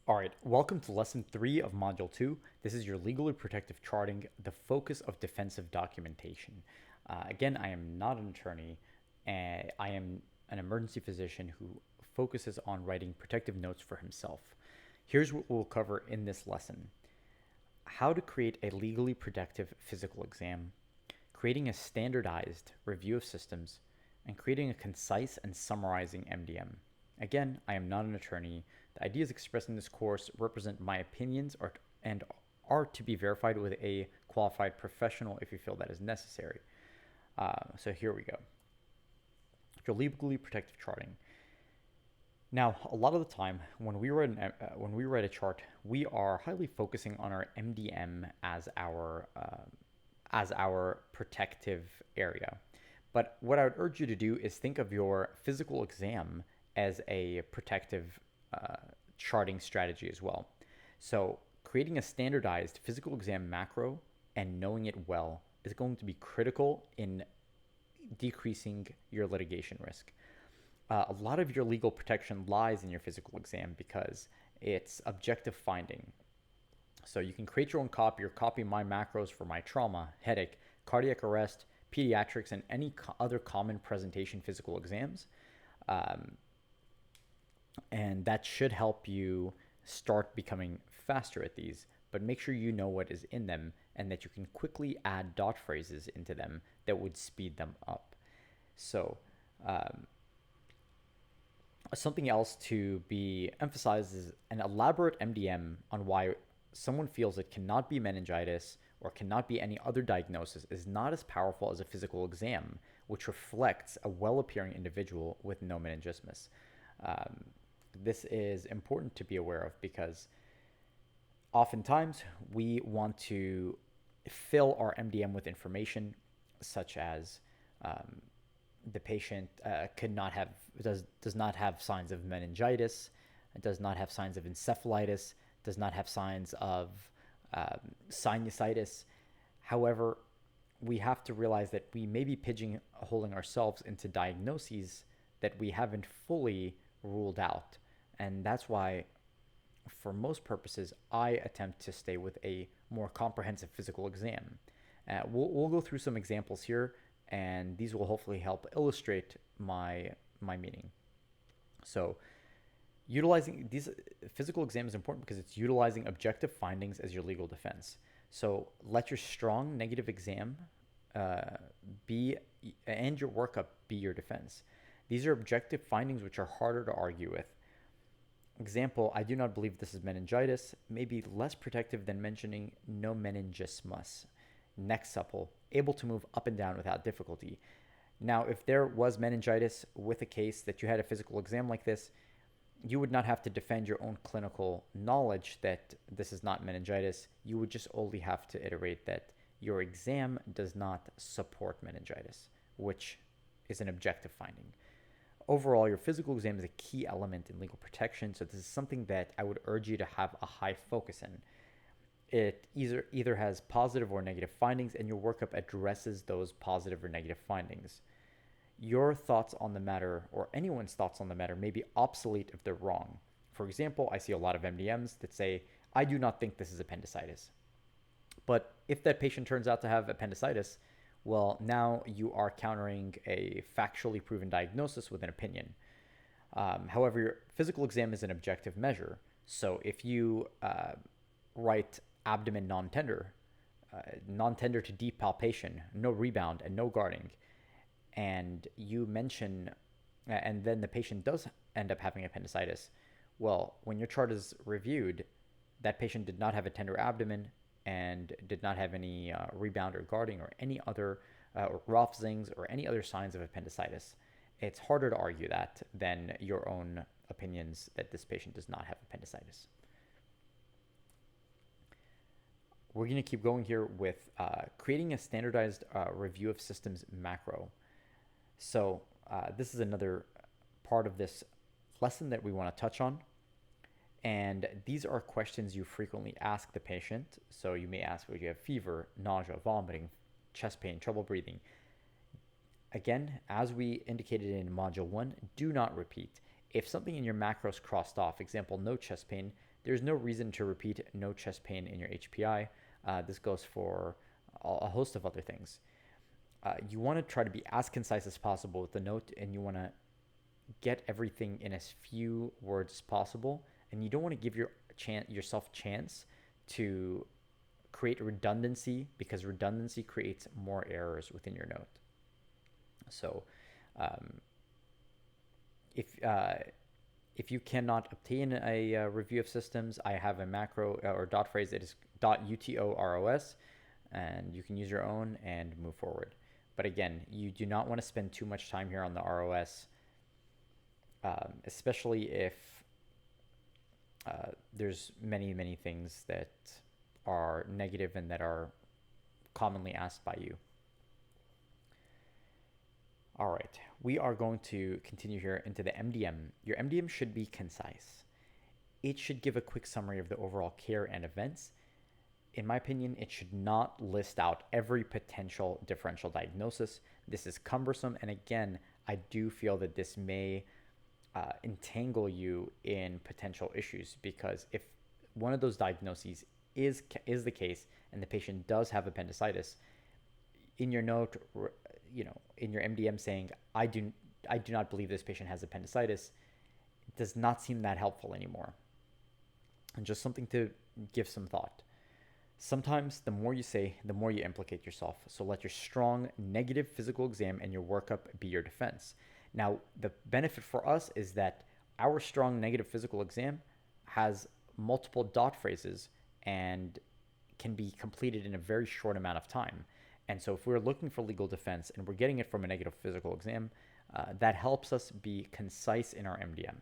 All right, welcome to lesson 3 of module 2. This is your legally protective charting, the focus of defensive documentation. Again, I am not an attorney, and I am an emergency physician who focuses on writing protective notes for himself. Here's what we'll cover in this lesson: how to create a legally protective physical exam, creating a standardized review of systems, and creating a concise and summarizing MDM. Again, I am not an attorney. The ideas expressed in this course represent my opinions and are to be verified with a qualified professional if you feel that is necessary. So here we go. Your legally protective charting. Now, a lot of the time when we write a chart, we are highly focusing on our MDM as our protective area. But what I would urge you to do is think of your physical exam as a protective charting strategy as well. So creating a standardized physical exam macro and knowing it well is going to be critical in decreasing your litigation risk. A lot of your legal protection lies in your physical exam because it's objective finding. So you can create your own copy or copy my macros for my trauma, headache, cardiac arrest, pediatrics, and any other common presentation physical exams. And that should help you start becoming faster at these, but make sure you know what is in them and that you can quickly add dot phrases into them that would speed them up. So something else to be emphasized is an elaborate MDM on why someone feels it cannot be meningitis or cannot be any other diagnosis is not as powerful as a physical exam, which reflects a well-appearing individual with no meningismus. This is important to be aware of because oftentimes we want to fill our MDM with information such as the patient does not have signs of meningitis, does not have signs of encephalitis, does not have signs of sinusitis. However, we have to realize that we may be pigeonholing ourselves into diagnoses that we haven't fully ruled out. And that's why, for most purposes, I attempt to stay with a more comprehensive physical exam. We'll go through some examples here, and these will hopefully help illustrate my meaning. So, utilizing these physical exam is important because it's utilizing objective findings as your legal defense. So let your strong negative exam be and your workup be your defense. These are objective findings which are harder to argue with. Example, I do not believe this is meningitis, may be less protective than mentioning no meningismus. Neck supple, able to move up and down without difficulty. Now, if there was meningitis with a case that you had a physical exam like this, you would not have to defend your own clinical knowledge that this is not meningitis. You would just only have to iterate that your exam does not support meningitis, which is an objective finding. Overall, your physical exam is a key element in legal protection, so this is something that I would urge you to have a high focus in. It either has positive or negative findings, and your workup addresses those positive or negative findings. Your thoughts on the matter, or anyone's thoughts on the matter, may be obsolete if they're wrong. For example, I see a lot of MDMs that say, I do not think this is appendicitis. But if that patient turns out to have appendicitis, well, now you are countering a factually proven diagnosis with an opinion. However, your physical exam is an objective measure. So if you write abdomen non-tender to deep palpation, no rebound, and no guarding, and you mention, and then the patient does end up having appendicitis, well, when your chart is reviewed, that patient did not have a tender abdomen and did not have any rebound or guarding or any other or Rothzings or any other signs of appendicitis. It's harder to argue that than your own opinions that this patient does not have appendicitis. We're going to keep going here with creating a standardized review of systems macro. So this is another part of this lesson that we want to touch on. And these are questions you frequently ask the patient. So you may ask, would you have fever, nausea, vomiting, chest pain, trouble breathing? Again, as we indicated in module 1, do not repeat. If something in your macros crossed off, example, no chest pain, there's no reason to repeat no chest pain in your HPI. This goes for a host of other things. You want to try to be as concise as possible with the note, and you want to get everything in as few words as possible. And you don't want to give yourself chance to create redundancy, because redundancy creates more errors within your note. So um, if you cannot obtain a review of systems, I have a macro or dot phrase that is .utoros, and you can use your own and move forward. But again, you do not want to spend too much time here on the ROS, especially if there's many things that are negative and that are commonly asked by you. All right, we are going to continue here into the MDM. Your MDM should be concise. It should give a quick summary of the overall care and events. In my opinion, it should not list out every potential differential diagnosis. This is cumbersome, and again, I do feel that this may entangle you in potential issues, because if one of those diagnoses is the case and the patient does have appendicitis, in your note, in your MDM saying, I do not believe this patient has appendicitis, it does not seem that helpful anymore. And just something to give some thought. Sometimes the more you say, the more you implicate yourself. So let your strong negative physical exam and your workup be your defense. Now, the benefit for us is that our strong negative physical exam has multiple dot phrases and can be completed in a very short amount of time. And so if we're looking for legal defense and we're getting it from a negative physical exam, that helps us be concise in our MDM.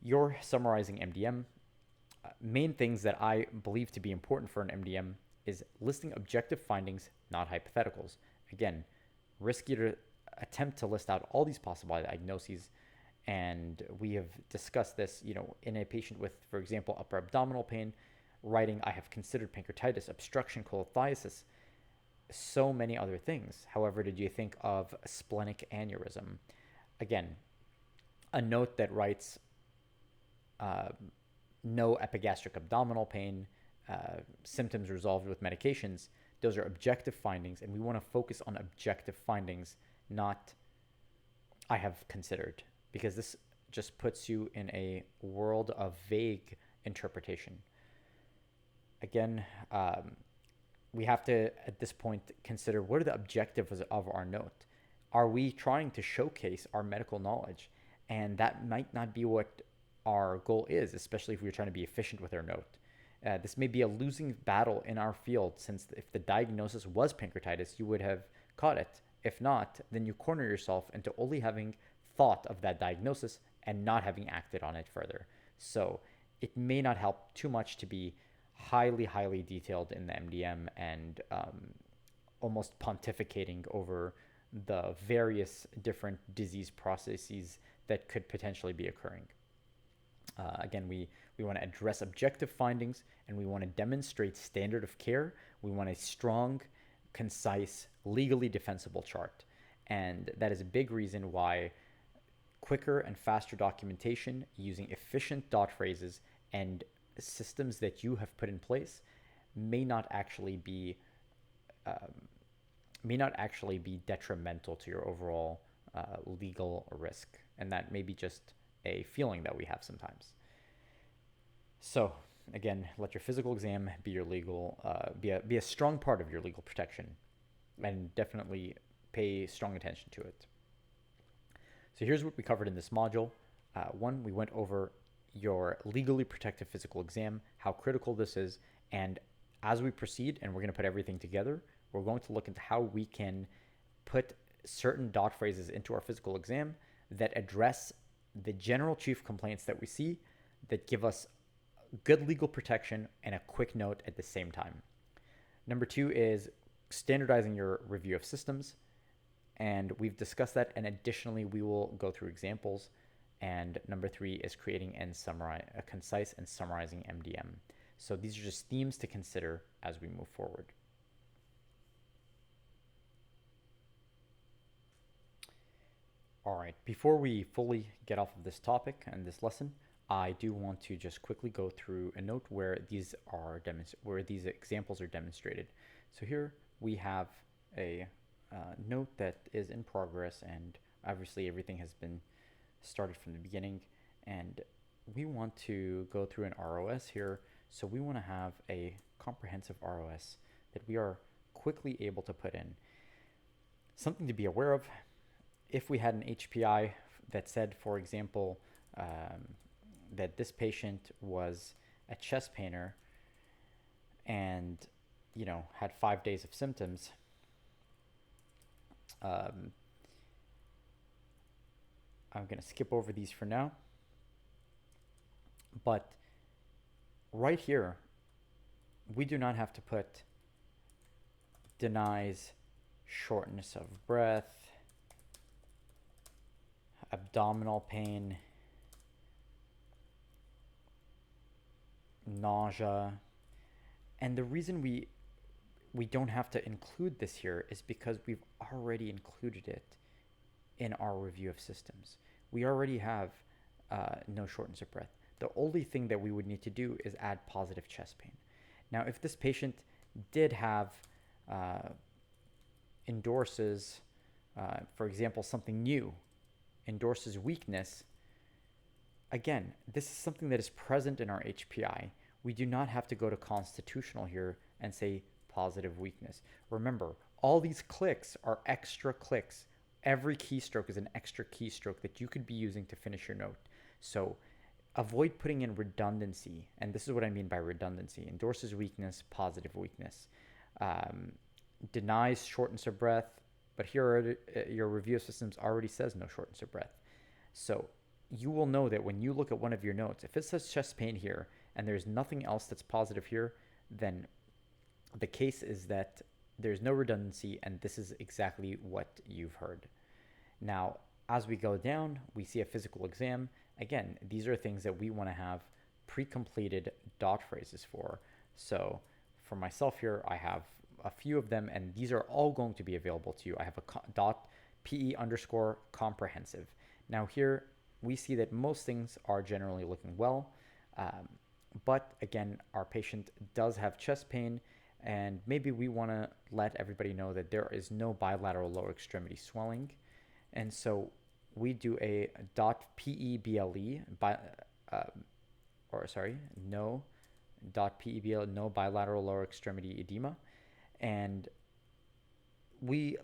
You're summarizing MDM. Main things that I believe to be important for an MDM is listing objective findings, not hypotheticals. Again, risky to attempt to list out all these possible diagnoses, and we have discussed this, in a patient with, for example, upper abdominal pain, writing, I have considered pancreatitis, obstruction, cholelithiasis, so many other things. However, did you think of a splenic aneurysm? Again, a note that writes, no epigastric abdominal pain, symptoms resolved with medications. Those are objective findings, and we want to focus on objective findings, not I have considered, because this just puts you in a world of vague interpretation. Again, we have to, at this point, consider what are the objectives of our note. Are we trying to showcase our medical knowledge? And that might not be what our goal is, especially if we're trying to be efficient with our note. This may be a losing battle in our field, since if the diagnosis was pancreatitis, you would have caught it. If not, then you corner yourself into only having thought of that diagnosis and not having acted on it further. So it may not help too much to be highly detailed in the MDM and almost pontificating over the various different disease processes that could potentially be occurring. Again, we want to address objective findings, and we want to demonstrate standard of care. We want a strong, concise, legally defensible chart. And that is a big reason why quicker and faster documentation using efficient dot phrases and systems that you have put in place may not actually be detrimental to your overall legal risk. And that may be just a feeling that we have sometimes. So again, let your physical exam be your legal, be a strong part of your legal protection, and definitely pay strong attention to it. So here's what we covered in this module. One, we went over your legally protective physical exam, how critical this is, and as we proceed, and we're going to put everything together, we're going to look into how we can put certain dot phrases into our physical exam that address the general chief complaints that we see, that give us good legal protection and a quick note at the same time. Number two is standardizing your review of systems, and we've discussed that, and additionally we will go through examples. And number three is creating a concise and summarizing MDM. So these are just themes to consider as we move forward. All right, before we fully get off of this topic and this lesson, I do want to just quickly go through a note where where these examples are demonstrated. So here we have a note that is in progress, and obviously everything has been started from the beginning, and we want to go through an ROS here. So we want to have a comprehensive ROS that we are quickly able to put in. Something to be aware of, if we had an HPI that said, for example, that this patient was a chest painer and, had 5 days of symptoms, I'm going to skip over these for now. But right here, we do not have to put denies shortness of breath, abdominal pain, nausea. And the reason we don't have to include this here is because we've already included it in our review of systems. We already have no shortness of breath. The only thing that we would need to do is add positive chest pain. Now, if this patient did have endorses, for example, something new, endorses weakness, again, this is something that is present in our HPI. We do not have to go to constitutional here and say positive weakness. Remember, all these clicks are extra clicks. Every keystroke is an extra keystroke that you could be using to finish your note. So avoid putting in redundancy, and this is what I mean by redundancy. Endorses weakness, positive weakness. Denies shortness of breath, but here your review of systems already says no shortness of breath. So you will know that when you look at one of your notes, if it says chest pain here and there's nothing else that's positive here, then the case is that there's no redundancy, and this is exactly what you've heard. Now, as we go down, we see a physical exam. Again, these are things that we want to have pre-completed dot phrases for. So for myself here, I have a few of them, and these are all going to be available to you. I have a dot PE underscore comprehensive. Now here we see that most things are generally looking well, but again, our patient does have chest pain, and maybe we want to let everybody know that there is no bilateral lower extremity swelling, and so we do a dot PEBLE no dot PEBLE, no bilateral lower extremity edema. And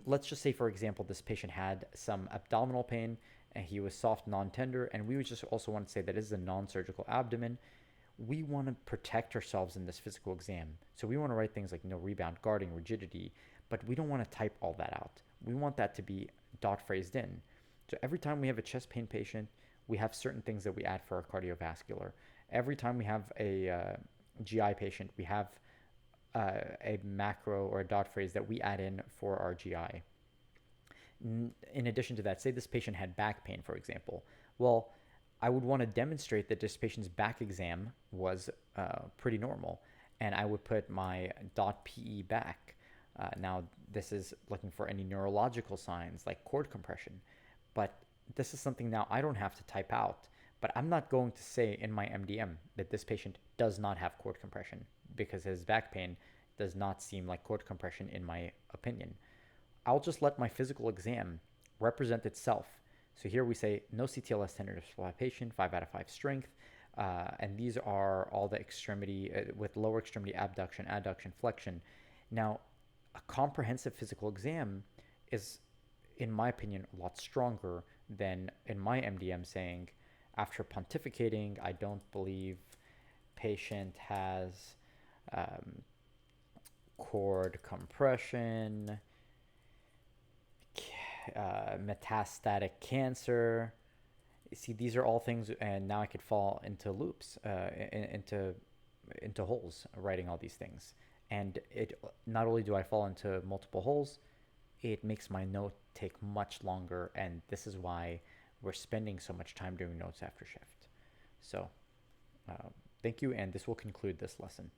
let's just say, for example, this patient had some abdominal pain and he was soft, non-tender, and we would just also want to say that this is a non-surgical abdomen. We want to protect ourselves in this physical exam. So we want to write things like no rebound, guarding, rigidity, but we don't want to type all that out. We want that to be dot phrased in. So every time we have a chest pain patient, we have certain things that we add for our cardiovascular. Every time we have a GI patient, we have a macro or a dot phrase that we add in for our GI. In addition to that, say this patient had back pain, for example. Well, I would want to demonstrate that this patient's back exam was pretty normal, and I would put my .pe back. Now, this is looking for any neurological signs like cord compression, but this is something now I don't have to type out, but I'm not going to say in my MDM that this patient does not have cord compression, because his back pain does not seem like cord compression in my opinion. I'll just let my physical exam represent itself. So here we say no CTLS tenderness palpation, 5 out of 5 strength, and these are all the extremity with lower extremity abduction, adduction, flexion. Now, a comprehensive physical exam is, in my opinion, a lot stronger than in my MDM saying, after pontificating, I don't believe patient has cord compression, metastatic cancer. You see, these are all things, and now I could fall into loops, into holes, writing all these things. And it not only do I fall into multiple holes, it makes my note take much longer, and this is why we're spending so much time doing notes after shift. So thank you, and this will conclude this lesson.